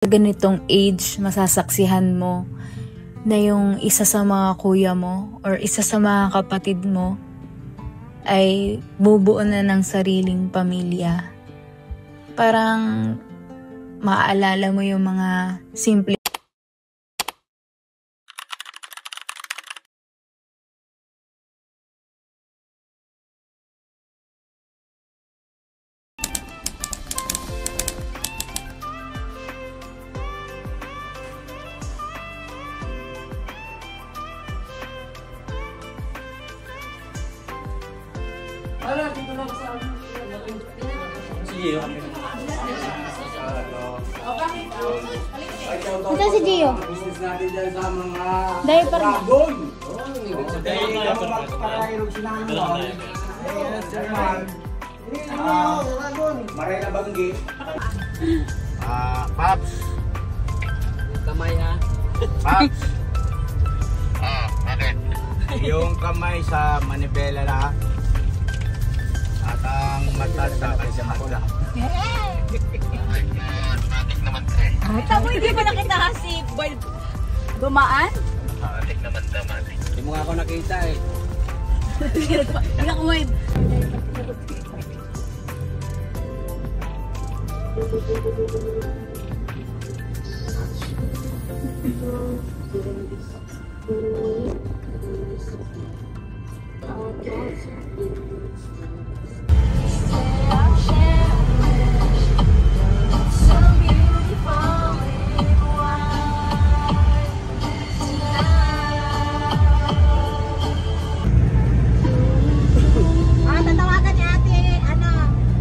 ganitong age, masasaksihan mo na yung isa sa mga kuya mo or isa sa mga kapatid mo ay bubuo na ng sariling pamilya. Parang maaalala mo yung mga simple Ito si Gio. Business natin dyan sa mga Diaper na. dragon. Maray na banggi. Paps. Kamay ha. Paps. Bakit? Yung kamay sa manibela na. At ang mata sa kalsada. Tamo, hindi ba nakita si Boy dumaan? Matik naman naman. Hindi mo nga ako nakita eh. Hindi ako may... Tatawagan ni ate,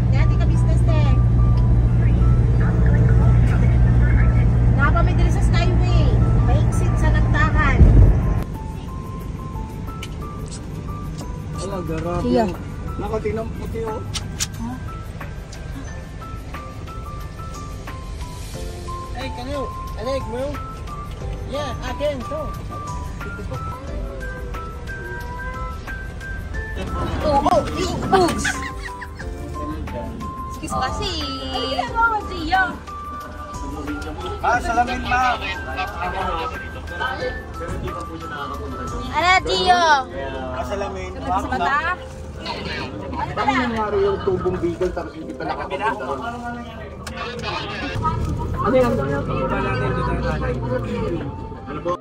ni ate ka business eh. Nakapamidili sa Skyway. Maiksit sa nagtakan. Wala, garap. Iya. Nakatingnan mo puti oh. Hey, can you? Alec, bro? Yeah, I can. So. Excuse kasi. Ano ginagawa mo, Gio? Salamin ma. Ano, Gio? Salamin. Sa mata? Ano ba na? Nangyari yung tubong bigol tapos hindi pa nakapunta doon. Ano yung ba natin dito yung nanay? Ano po?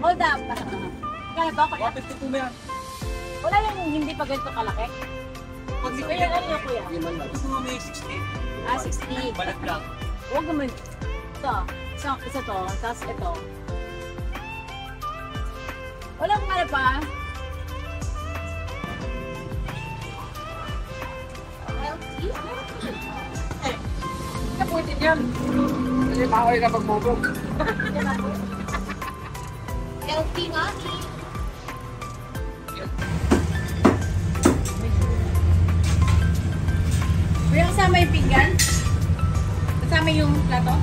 Hold up. Kaya ba, kuya? 152 mo yan. Wala yung hindi pa ganito kalaki? Pag si Kuya, ano yung kuya? gusto mo may 60. 60. Balat lang. Huwag naman. Ito. Isa to. Tapos ito. Walang ano pa. Kaputin yan. Kasi makoy na pagmubog. Healthy nga ni. Kuya, kasama yung pinggan? Kasama yung plato?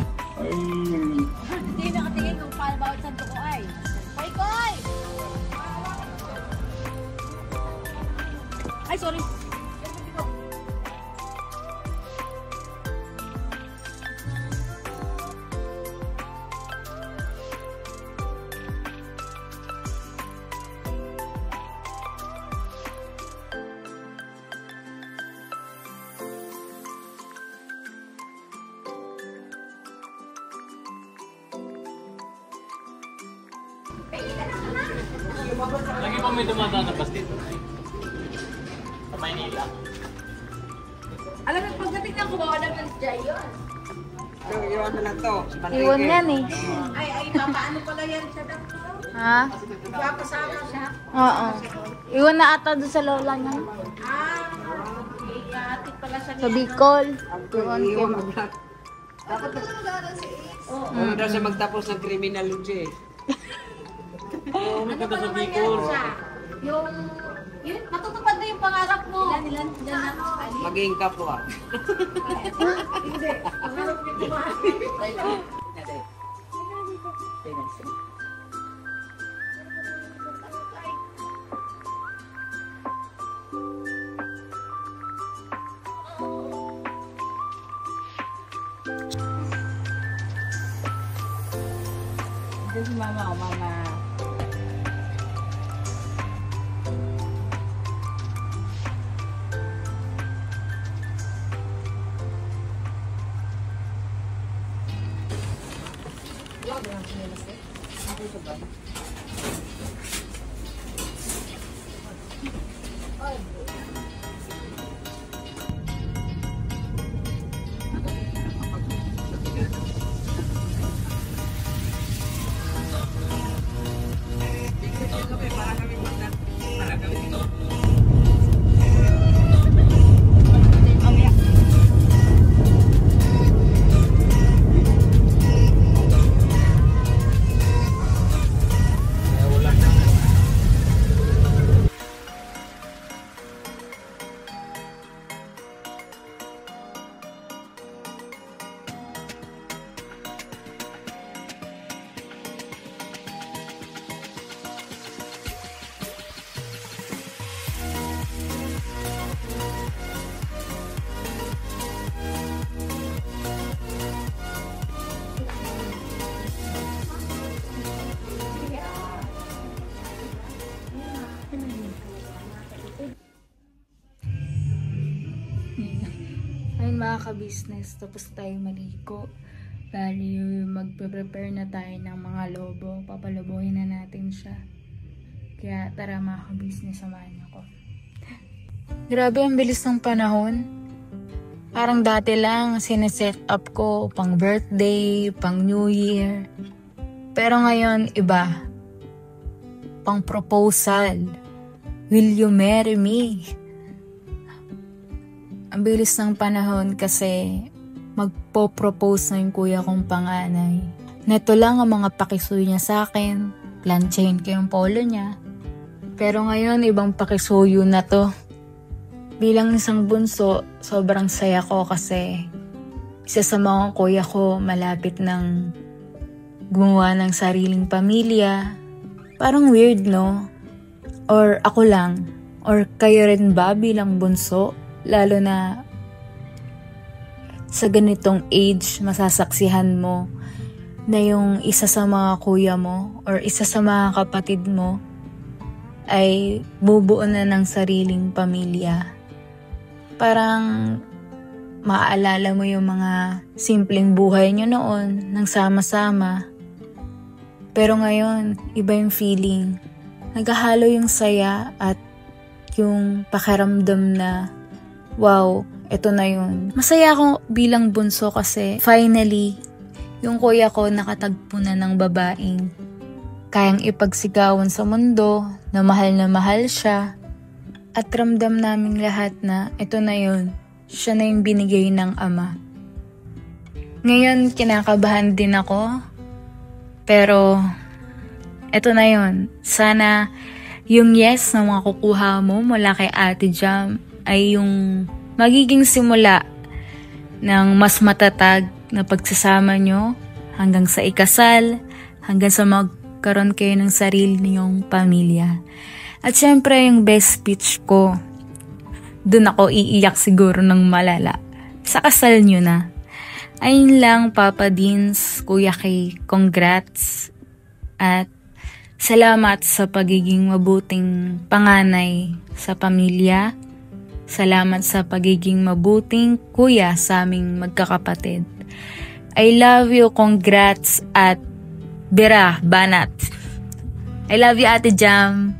Hindi nakatingin kung paano bawat santo ko ay. Koy, Koy! Ay, sorry. Lagi pa may dumadaan dito. Sa Maynila. Alam mo, pagdating ng kubawa ng Jai yun. Iwan mo lang to. Iwan yan eh. Ay, papaano pala yan siya daw? Ha? Papasama siya? Oo. Iwan na ata doon sa lola niya. Ihatid pala siya Sa Bicol. Iwan mo lang. Ano daw siya magtapos ng criminology eh. Ano pa naman yan siya? Yung matutupad na yung pangarap mo. Ilan na? Maging kapwa. Hindi. Pangarap niyo kumain. si mama, mama. Ayun mga ka-business, tapos tayo maligo. Bali, magpe-prepare na tayo ng mga lobo. Papalubuhin na natin siya. Kaya tara mga ka-business, samahan niyo ko. Grabe, ang bilis ng panahon. Parang dati lang sineset up ko pang birthday, pang New Year. Pero ngayon, iba. Pang proposal. Will you marry me? Ang bilis ng panahon kasi magpo-propose na yung kuya kong panganay. Neto lang ang mga pakisuy niya sa akin. Planchain ko yung polo niya. Pero ngayon, ibang pakisuyo na to. Bilang isang bunso, sobrang saya ko kasi isa sa mga kuya ko malapit ng gumawa ng sariling pamilya. Parang weird, no? Or ako lang? Or kayo rin ba bilang bunso? Lalo na sa ganitong age, masasaksihan mo na yung isa sa mga kuya mo or isa sa mga kapatid mo ay bubuo na ng sariling pamilya. Parang maaalala mo yung mga simpleng buhay nyo noon nang sama-sama. Pero ngayon, iba yung feeling. Naghahalo yung saya at yung pakiramdam na wow, eto na yun. Masaya ako bilang bunso kasi finally, yung kuya ko nakatagpo na ng babaeng kayang ipagsigawan sa mundo, na mahal siya. At ramdam namin lahat na eto na yun, siya na yung binigay ng ama. Ngayon, kinakabahan din ako. Pero, eto na yun. Sana yung yes na makukuha mo mula kay Ate Jam ay yung magiging simula ng mas matatag na pagsasama nyo hanggang sa ikasal, hanggang sa magkaroon kayo ng sarili niyong pamilya. At syempre yung best speech ko, dun ako iiyak siguro ng malala. Sa kasal nyo na. Ayun lang, Papa Dins, Kuya Kay, congrats. At salamat sa pagiging mabuting panganay sa pamilya. Salamat sa pagiging mabuting kuya sa aming magkakapatid. I love you, congrats at Bira, Banat. I love you, Ate Jam.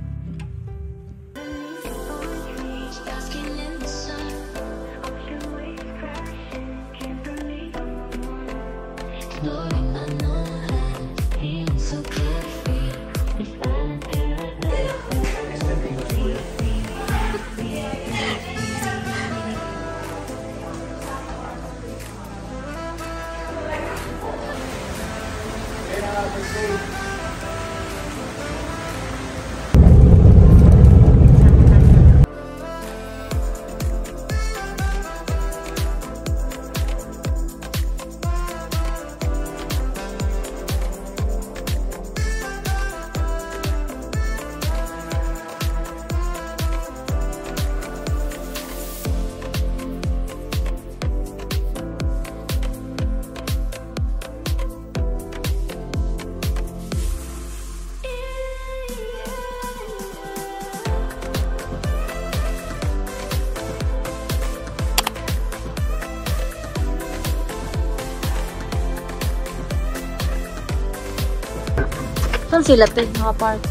Saan sila te? Nakapark.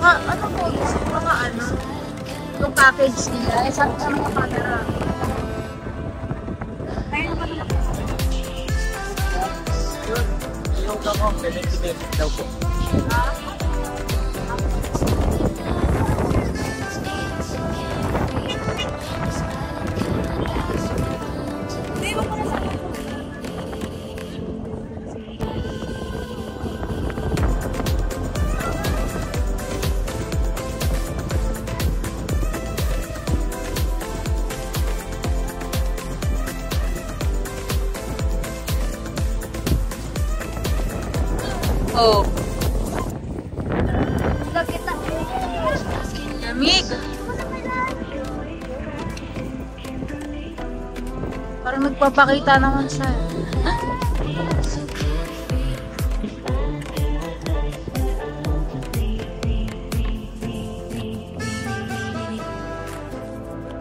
Ano po, mga ano, yung package nila, isang mga camera. Yung ako, pwede daw po. Oh. Lamig. Parang nagpapakita naman siya.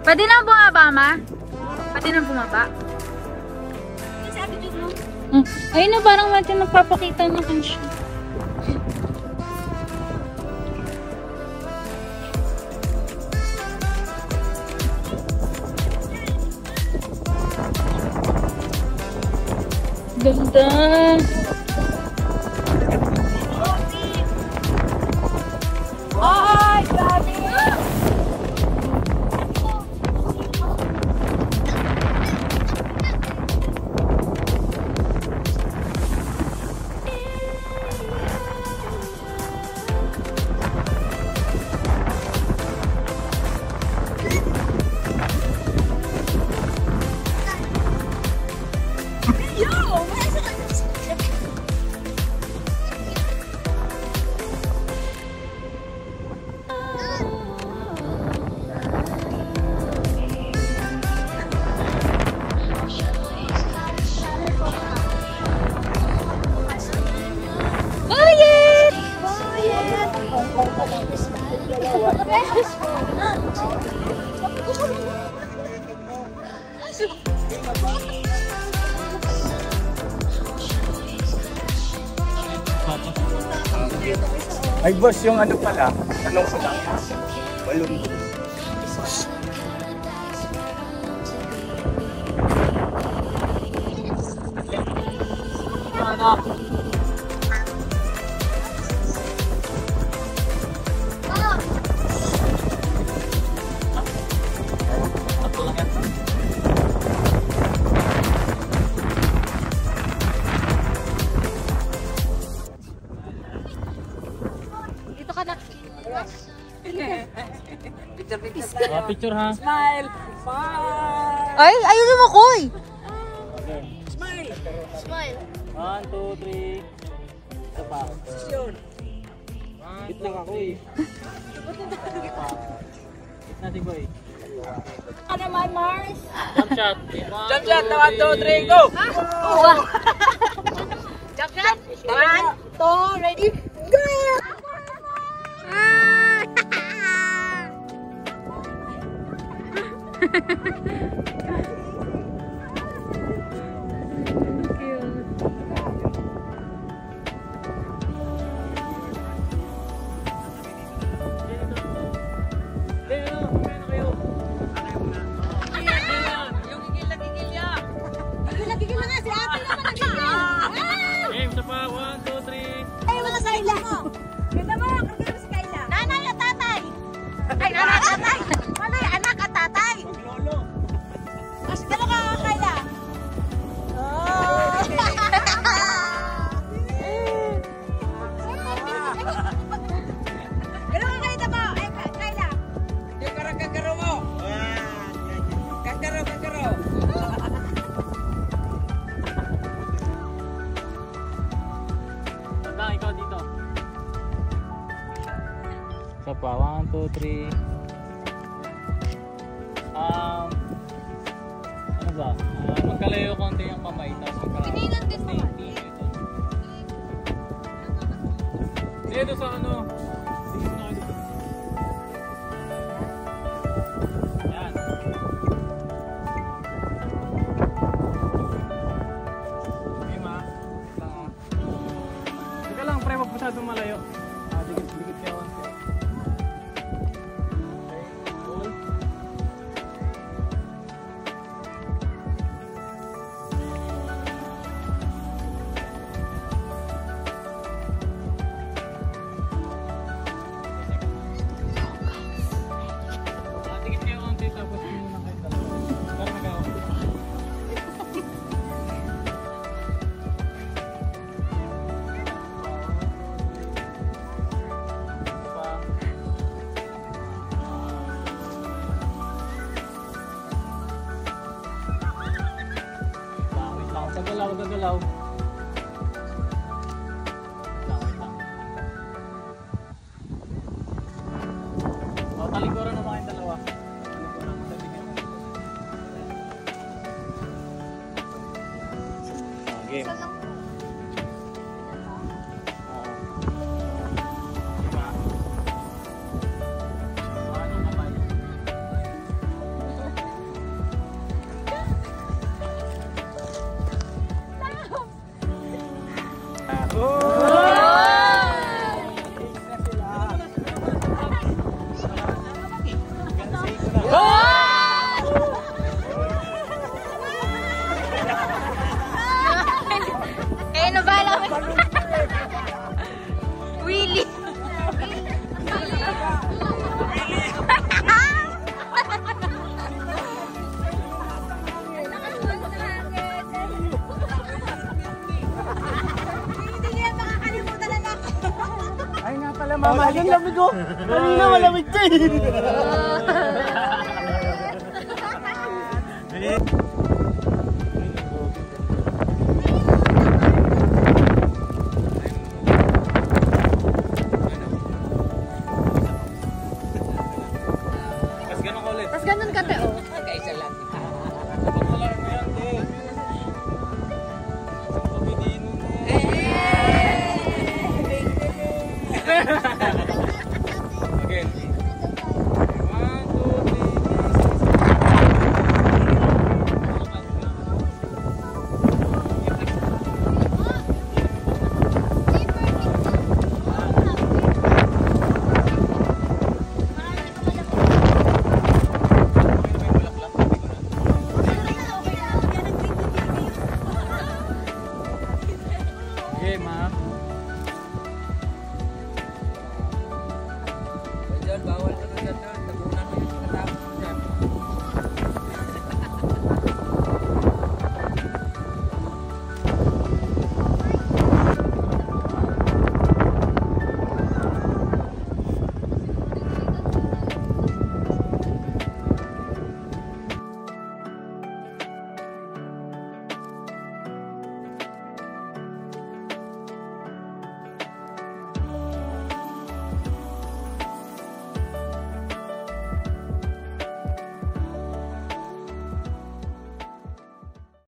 Pwede na bumaba, ma? Pwede na bumaba? Ayun na, parang natin nagpapakita naman siya. Ganda! Ay, grabe! Ay boss, yung ano pala, anong pala? Balloon. Picture ha. Smile! Smile! Ay, ayaw lumakoy! Smile! Smile! 1, 2, 3. Isa pa. Yun. Bit lang ako eh. Bit na si Boy. Ano naman, Mars? Jump shot. Jump shot, 1, 2, 3, go! Jump shot! 1, 2, ready, go! Nagigil na nga, si ate naman nagigil. Game, isa pa. 1, 2, 3. Ay, mga Kayla mo. Ganda mo, kagila mo si Kayla. Nanay at tatay. Ay, nanay at tatay. Ano yung anak at tatay? Lolo. Mas gano'n ka, Kayla? Gano'n ka, Kayla mo? Ay, Kayla. Yung kakaro mo. Kakaro. Tanda, ikaw dito. Isa pa. 1, 2, 3. Ano ba? Magkalayo konti yung kamay. Tapos magkalayo. Tinilan din mo. Ito. Dito sa ano. Yan. Okay, ma. Teka lang, pre, masyadong malayo. Dikit ka lang. Gagalaw. Wait lang. O, talikuran naman kayong dalawa. Talikuran mo sa bigyan. Game. Ano ba lang? Willy. Ay nga pala mama, yung lamig ko. Kanina malamig ka eh.